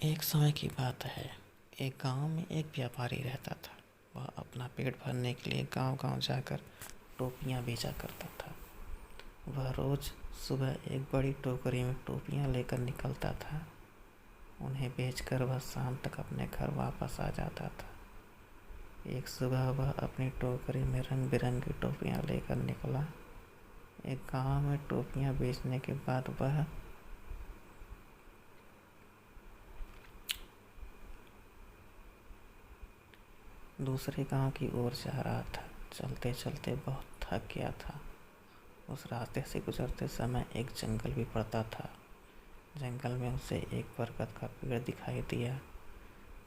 एक समय की बात है। एक गांव में एक व्यापारी रहता था। वह अपना पेट भरने के लिए गांव-गांव जाकर टोपियां बेचा करता था। वह रोज सुबह एक बड़ी टोकरी में टोपियां लेकर निकलता था। उन्हें बेचकर वह शाम तक अपने घर वापस आ जाता था। एक सुबह वह अपनी टोकरी में रंग बिरंगी टोपियां लेकर निकला। एक गांव में टोपियां बेचने के बाद वह दूसरे गांव की ओर जा रहा था। चलते चलते बहुत थक गया था। उस रास्ते से गुजरते समय एक जंगल भी पड़ता था। जंगल में उसे एक बरगद का पेड़ दिखाई दिया।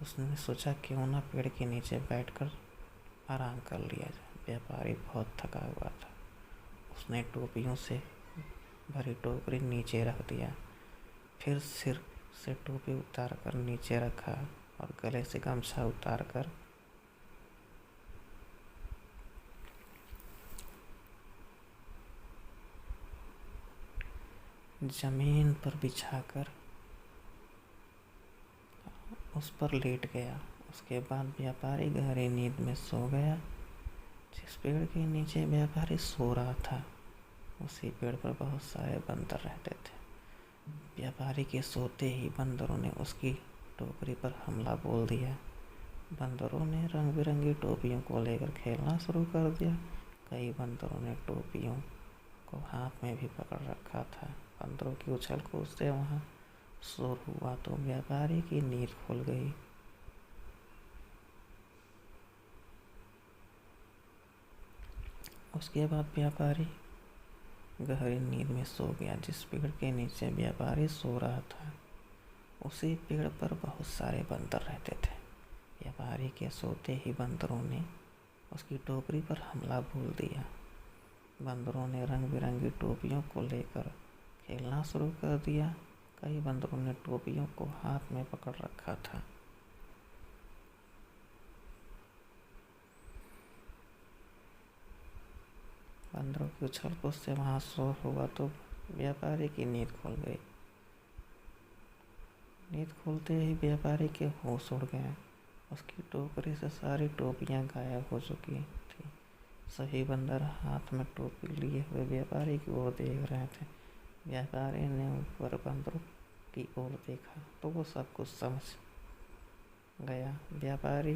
उसने सोचा क्यों ना पेड़ के नीचे बैठकर आराम कर लिया जाए। व्यापारी बहुत थका हुआ था। उसने टोपियों से भरी टोकरी नीचे रख दिया। फिर सिर से टोपी उतार कर नीचे रखा और गले से गमछा उतार कर जमीन पर बिछाकर उस पर लेट गया। उसके बाद व्यापारी गहरी नींद में सो गया। जिस पेड़ के नीचे व्यापारी सो रहा था, उसी पेड़ पर बहुत सारे बंदर रहते थे। व्यापारी के सोते ही बंदरों ने उसकी टोकरी पर हमला बोल दिया। बंदरों ने रंग बिरंगी टोपियों को लेकर खेलना शुरू कर दिया। कई बंदरों ने टोपियों को हाथ में भी पकड़ रखा था। बंदरों की उछल कूद से वहाँ शोर हुआ तो व्यापारी की नींद खुल गई। उसके बाद व्यापारी गहरी नींद में सो गया। जिस पेड़ के नीचे व्यापारी सो रहा था, उसी पेड़ पर बहुत सारे बंदर रहते थे। व्यापारी के सोते ही बंदरों ने उसकी टोकरी पर हमला बोल दिया। बंदरों ने रंग बिरंगी टोपियों को लेकर खेलना शुरू कर दिया। कई बंदरों ने टोपियों को हाथ में पकड़ रखा था। बंदरों की उछल कूद से वहाँ शोर हुआ तो व्यापारी की नींद खुल गई। नींद खुलते ही व्यापारी के होश उड़ गए। उसकी टोकरी से सारी टोपियां गायब हो चुकी थी। सभी बंदर हाथ में टोपी लिए हुए व्यापारी की ओर देख रहे थे। व्यापारी ने ऊपर बंदरों की ओर देखा तो वो सब कुछ समझ गया। व्यापारी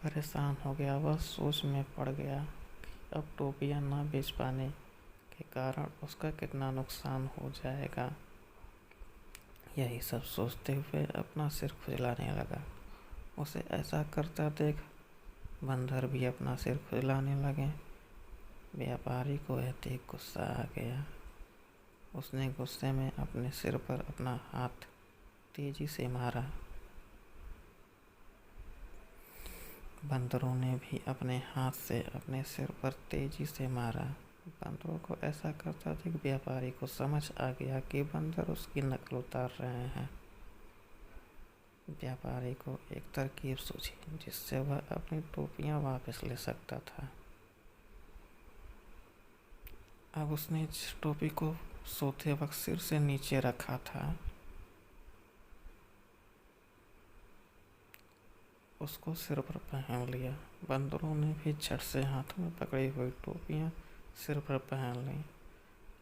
परेशान हो गया। वह सोच में पड़ गया कि अब टोपियां ना बेच पाने के कारण उसका कितना नुकसान हो जाएगा। यही सब सोचते हुए अपना सिर खुजलाने लगा। उसे ऐसा करता देख बंदर भी अपना सिर खुजलाने लगे। व्यापारी को यह देख गुस्सा आ गया। उसने गुस्से में अपने सिर पर अपना हाथ तेजी से मारा। बंदरों ने भी अपने हाथ से अपने सिर पर तेजी से मारा। बंदरों को ऐसा करता देख व्यापारी को समझ आ गया कि बंदर उसकी नकल उतार रहे हैं। व्यापारी को एक तरकीब सूझी जिससे वह अपनी टोपियां वापस ले सकता था। अब उसने जिस टोपी को सोते वक्त सिर से नीचे रखा था, उसको सिर पर पहन लिया। बंदरों ने भी झट से हाथ में पकड़ी हुई टोपियां सिर पर पहन लीं।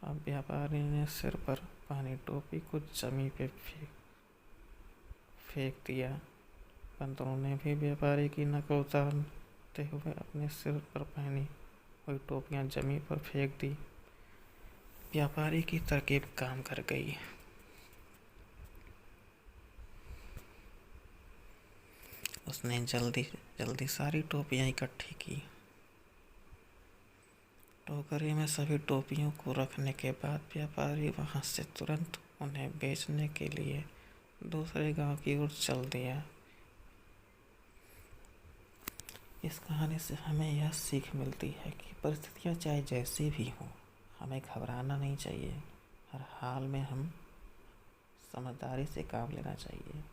अब व्यापारी ने सिर पर पहनी टोपी को जमीन पे फेंक दिया। बंदरों ने भी व्यापारी की नकल उतारते हुए अपने सिर पर पहनी हुई टोपियां जमीन पर फेंक दी। व्यापारी की तरकीब काम कर गई। उसने जल्दी जल्दी सारी टोपियां इकट्ठी की। टोकरी में सभी टोपियों को रखने के बाद व्यापारी वहां से तुरंत उन्हें बेचने के लिए दूसरे गांव की ओर चल दिया। इस कहानी से हमें यह सीख मिलती है कि परिस्थितियां चाहे जैसी भी हों, हमें घबराना नहीं चाहिए। हर हाल में हम समझदारी से काम लेना चाहिए।